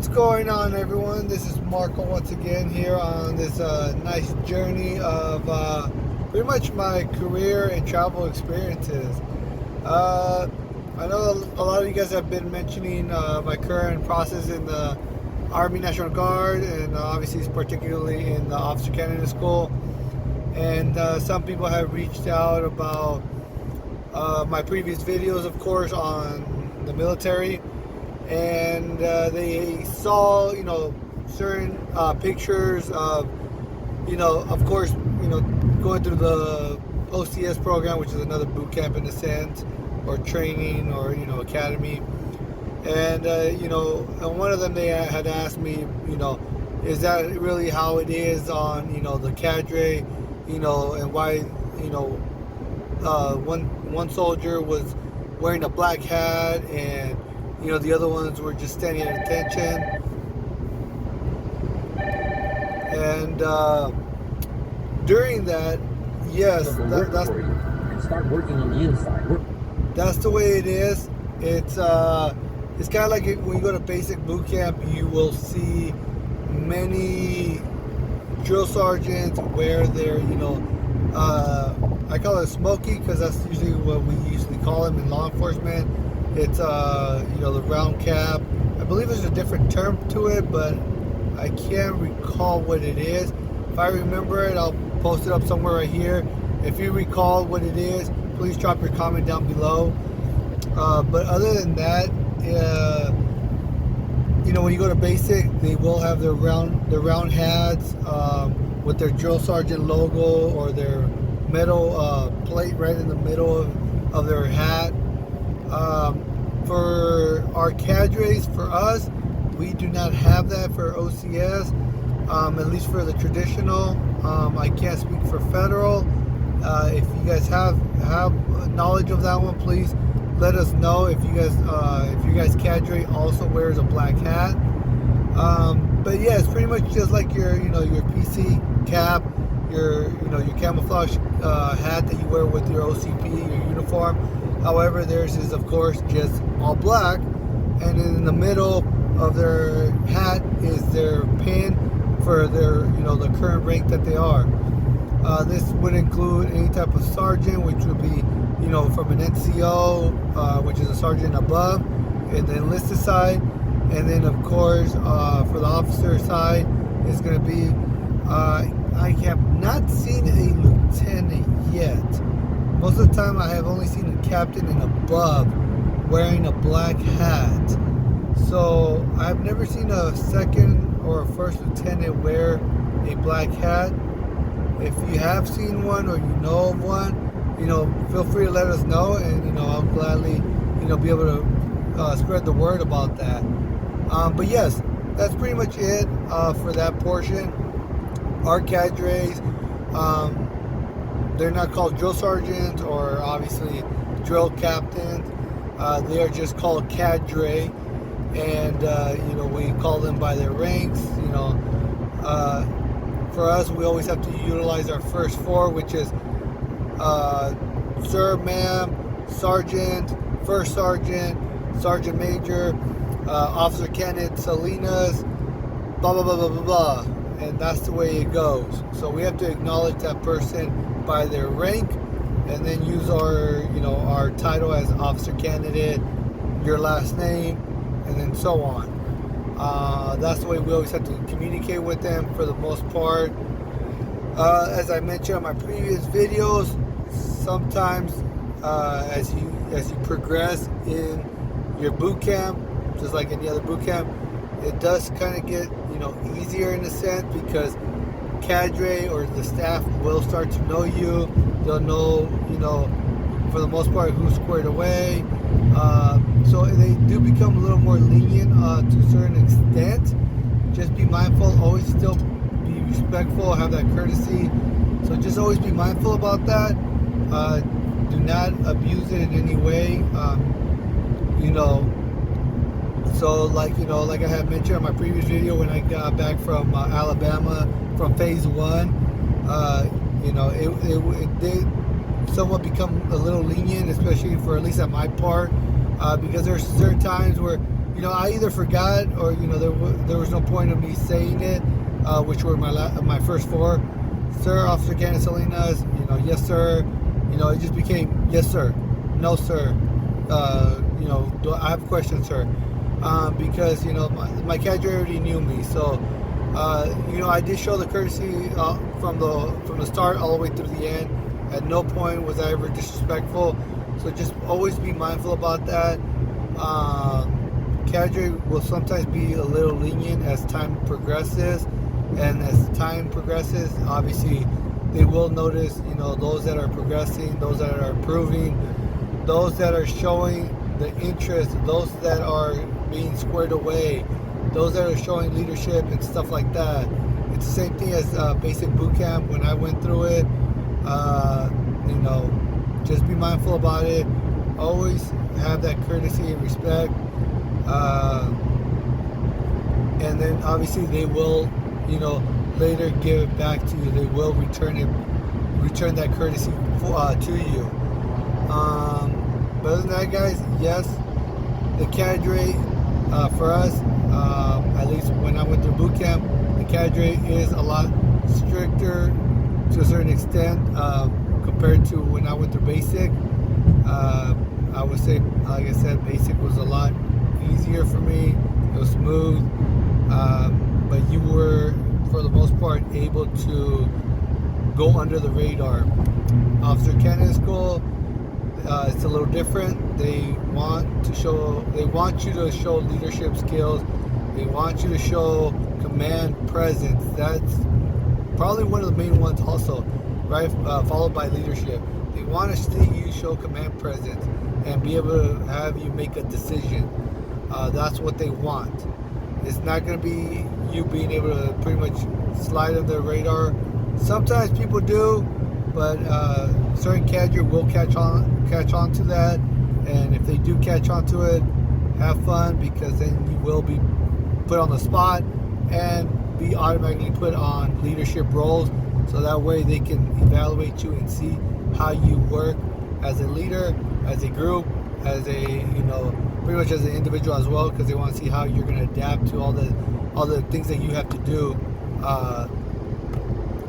What's going on, everyone? This is Marco once again here on this nice journey of pretty much my career and travel experiences. I know a lot of you guys have been mentioning my current process in the Army National Guard, and obviously particularly in the Officer Candidate School. And some people have reached out about my previous videos, of course, on the military. And they saw, certain pictures of, of course, going through the OCS program, which is another boot camp in a sense, or training, or, academy. And, and one of them, they had asked me, is that really how it is on, the cadre, and why, one soldier was wearing a black hat, and the other ones were just standing at attention. And during that, yes, that's and start working on the inside. That's the way it is. It's kind of like when you go to basic boot camp, you will see many drill sergeants wear their, I call it smoky because that's usually what we usually call them in law enforcement. It's the round cap. I believe there's a different term to it, but I can't recall what it is. If I remember it, I'll post it up somewhere right here. If you recall what it is, please drop your comment down below. But other than that, when you go to basic, they will have their round hats with their drill sergeant logo or their metal plate right in the middle of their hat. For our cadres, for us, we do not have that for OCS, at least for the traditional. I can't speak for federal. If you guys have knowledge of that one, please let us know. If you guys cadre also wears a black hat. But yeah, it's pretty much just like your PC cap, your camouflage hat that you wear with your OCP, your uniform. However, theirs is, of course, just all black, and in the middle of their hat is their pin for their, the current rank that they are. This would include any type of sergeant, which would be, from an NCO, which is a sergeant above, and the enlisted side, and then, of course, for the officer side, is going to be, I have not seen a lieutenant yet. Most of the time, I have only seen a captain and above wearing a black hat. So I've never seen a second or a first lieutenant wear a black hat. If you have seen one or you know of one, feel free to let us know, and I'll gladly be able to spread the word about that. But yes, that's pretty much it for that portion. Our cadres, they're not called drill sergeants or obviously drill captains. They are just called cadre, and we call them by their ranks. For us, we always have to utilize our first four, which is sir, ma'am, sergeant, first sergeant, sergeant major, officer candidate, Salinas, blah blah blah blah blah blah, and that's the way it goes. So we have to acknowledge that person by their rank, and then use our title as officer candidate, your last name, and then so on. That's the way we always have to communicate with them for the most part. As I mentioned in my previous videos, sometimes as you progress in your boot camp, just like any other boot camp, it does kind of get easier in a sense, because cadre or the staff will start to know you. They'll know, for the most part, who's squared away. So they do become a little more lenient to a certain extent. Just be mindful, always still be respectful, have that courtesy. So just always be mindful about that. Do not abuse it in any way. So like I had mentioned in my previous video, when I got back from Alabama from phase 1, it did somewhat become a little lenient, especially for at least at my part, because there's certain times where I either forgot or there was no point of me saying it, which were my first four. Sir, Officer Candace Salinas, yes sir. It just became yes sir, no sir. Do I have a question, sir? Because my cadre already knew me, so I did show the courtesy from the start all the way through the end. At no point was I ever disrespectful, so just always be mindful about that. Cadre will sometimes be a little lenient as time progresses, and as time progresses, obviously they will notice, those that are progressing, those that are improving, those that are showing the interest, those that are being squared away, those that are showing leadership and stuff like that. It's the same thing as basic boot camp when I went through it. Just be mindful about it. Always have that courtesy and respect. And then obviously they will, later give it back to you. They will return that courtesy to you. But other than that, guys, yes, the cadre for us, at least when I went through boot camp, the cadre is a lot stricter to a certain extent compared to when I went through basic. I would say, like I said, basic was a lot easier for me. It was smooth, but you were, for the most part, able to go under the radar. Officer Candidate School, it's a little different. They want you to show leadership skills. They want you to show command presence. That's probably one of the main ones also, right? Followed by leadership. They want to see you show command presence and be able to have you make a decision. That's what they want. It's not going to be you being able to pretty much slide under the radar. Sometimes people do, but certain cadre will catch on to that. And if they do catch on to it, have fun, because then you will be put on the spot and be automatically put on leadership roles, so that way they can evaluate you and see how you work as a leader, as a group, as a pretty much as an individual as well, because they want to see how you're going to adapt to all the things that you have to do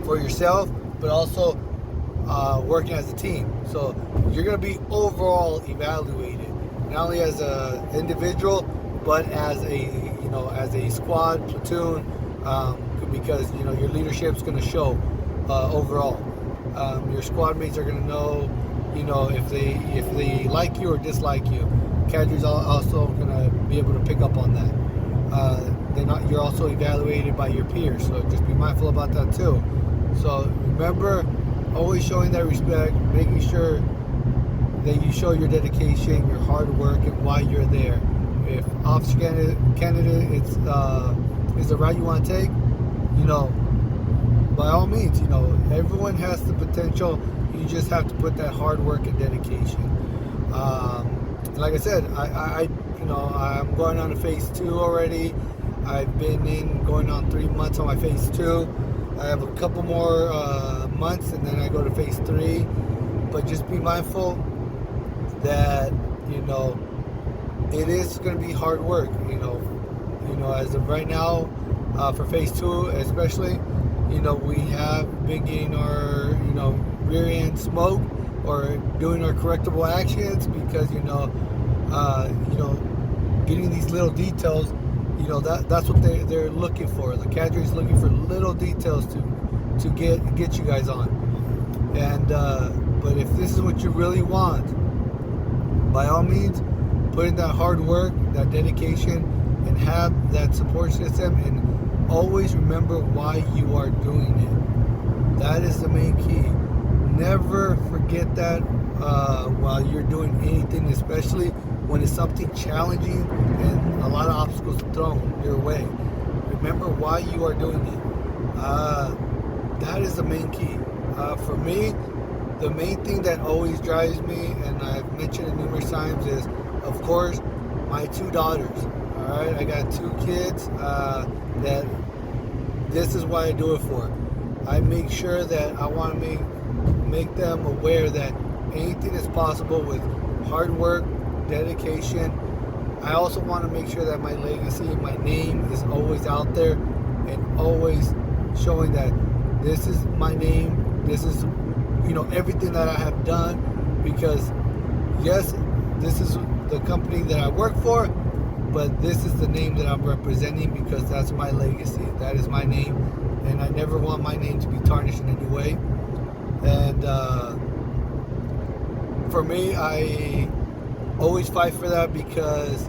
for yourself, but also working as a team. So you're going to be overall evaluated, not only as an individual, but as a squad, platoon, because your leadership's going to show overall. Your squad mates are going to know, if they like you or dislike you. Cadre's also going to be able to pick up on that. You're also evaluated by your peers, so just be mindful about that too. So remember, always showing that respect, making sure that you show your dedication, your hard work, and why you're there. If officer candidate is the route you want to take, by all means, everyone has the potential. You just have to put that hard work and dedication. Like I said, I'm going on to phase 2 already. I've been going on 3 months on my phase 2. I have a couple more months, and then I go to phase 3. But just be mindful that it is going to be hard work. As of right now, for phase 2 especially, we have been getting our rear end smoke, or doing our correctable actions, because getting these little details, that's what they're looking for. The cadre is looking for little details to get you guys on. And but if this is what you really want, by all means, put in that hard work, that dedication, and have that support system, and always remember why you are doing it. That is the main key. Never forget that while you're doing anything, especially when it's something challenging and a lot of obstacles thrown your way. Remember why you are doing it. That is the main key. For me, the main thing that always drives me, and I've mentioned it numerous times, is, of course, my 2 daughters. All right, I got 2 kids that this is why I do it for. I make sure that I want to make them aware that anything is possible with hard work, dedication, I also want to make sure that my legacy, my name is always out there and always showing that this is my name. This is, everything that I have done, because yes, this is the company that I work for, but this is the name that I'm representing because that's my legacy. That is my name, and I never want my name to be tarnished in any way. And for me, I always fight for that, because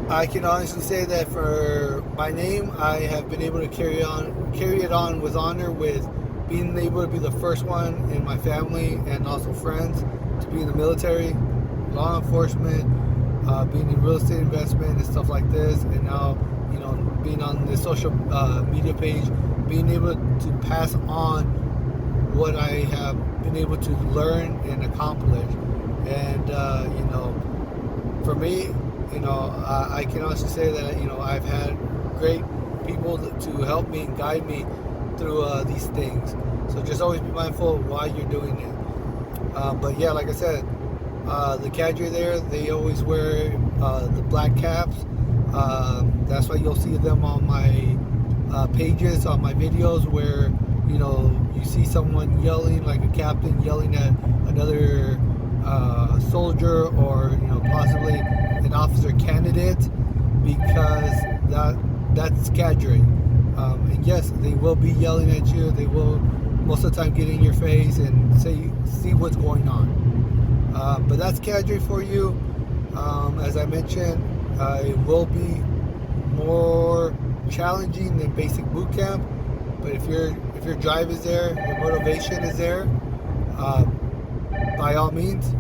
I can honestly say that for my name, I have been able to carry it on with honor, with being able to be the first one in my family and also friends to be in the military, law enforcement, being in real estate investment and stuff like this, and now being on the social media page, being able to pass on what I have been able to learn and accomplish. And for me, I can honestly say that I've had great people to help me and guide me through these things. So just always be mindful of why you're doing it. But yeah, like I said, the cadre there, they always wear the black caps. That's why you'll see them on my pages, on my videos, where you see someone yelling, like a captain yelling at another soldier, or possibly an officer candidate, because that's cadre. And yes, they will be yelling at you. They will most of the time get in your face and see what's going on. But that's cadre for you. As I mentioned, it will be more challenging than basic boot camp. But if your drive is there, your motivation is there, by all means,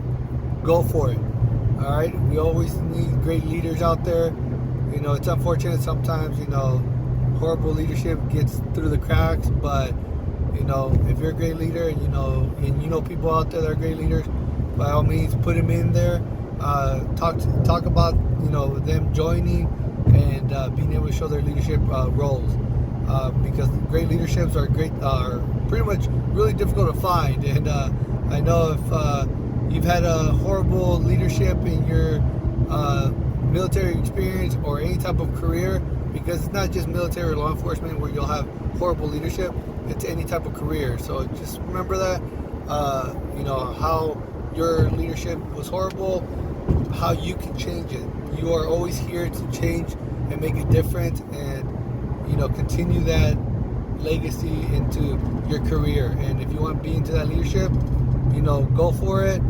go for it. All right. We always need great leaders out there. It's unfortunate sometimes. Horrible leadership gets through the cracks. But if you're a great leader, and people out there that are great leaders, by all means, put them in there. Talk about them joining and being able to show their leadership roles. Because great leaderships are pretty much really difficult to find. And I know if you've had a horrible leadership in your military experience or any type of career, because it's not just military or law enforcement where you'll have horrible leadership, it's any type of career. So just remember that, how your leadership was horrible, how you can change it. You are always here to change and make a difference, and continue that legacy into your career. And if you want to be into that leadership, go for it.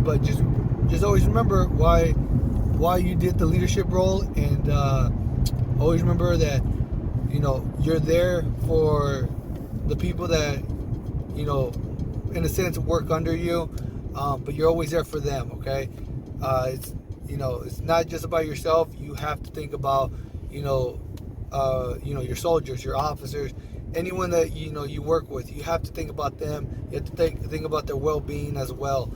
But just always remember why you did the leadership role, and always remember that you're there for the people that in a sense work under you, but you're always there for them. Okay, it's not just about yourself. You have to think about your soldiers, your officers, anyone that you work with. You have to think about them. You have to think about their well-being as well,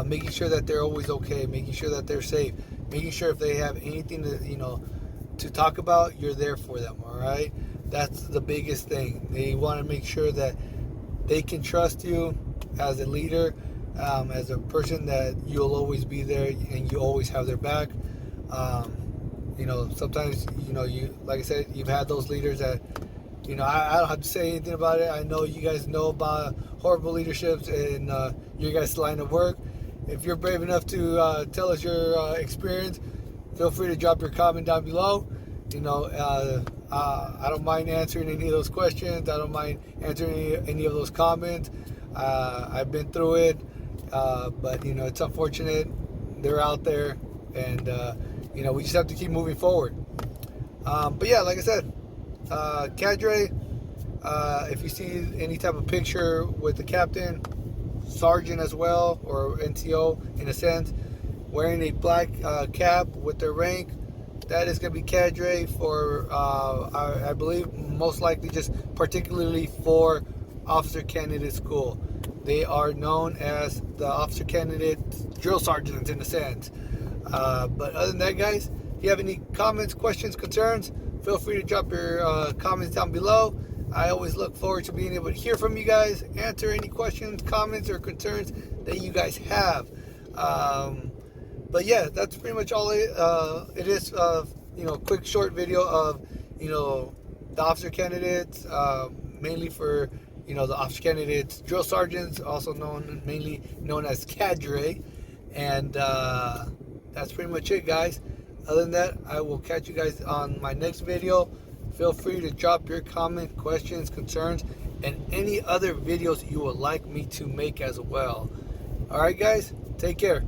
making sure that they're always okay, making sure that they're safe, making sure if they have anything to talk about, you're there for them. All right, that's the biggest thing. They want to make sure that they can trust you as a leader, as a person that you'll always be there and you always have their back. Sometimes, you, like I said, you've had those leaders that, I don't have to say anything about it. I know you guys know about horrible leaderships in your guys' line of work. If you're brave enough to tell us your experience, feel free to drop your comment down below. I don't mind answering any of those questions. I don't mind answering any of those comments. I've been through it, but it's unfortunate. They're out there, and we just have to keep moving forward. But yeah, like I said, cadre, if you see any type of picture with the captain, sergeant as well, or NCO in a sense, wearing a black cap with their rank, that is going to be cadre for, I believe, most likely just particularly for officer candidate school. They are known as the officer candidate drill sergeants in a sense. But other than that, guys, if you have any comments, questions, concerns, feel free to drop your comments down below. I always look forward to being able to hear from you guys, answer any questions, comments, or concerns that you guys have. But yeah, that's pretty much all it is. Quick short video of the officer candidates, mainly for the officer candidates, drill sergeants, also mainly known as Cadre, and that's pretty much it, guys. Other than that, I will catch you guys on my next video. Feel free to drop your comment, questions, concerns, and any other videos you would like me to make as well. All right, guys, take care.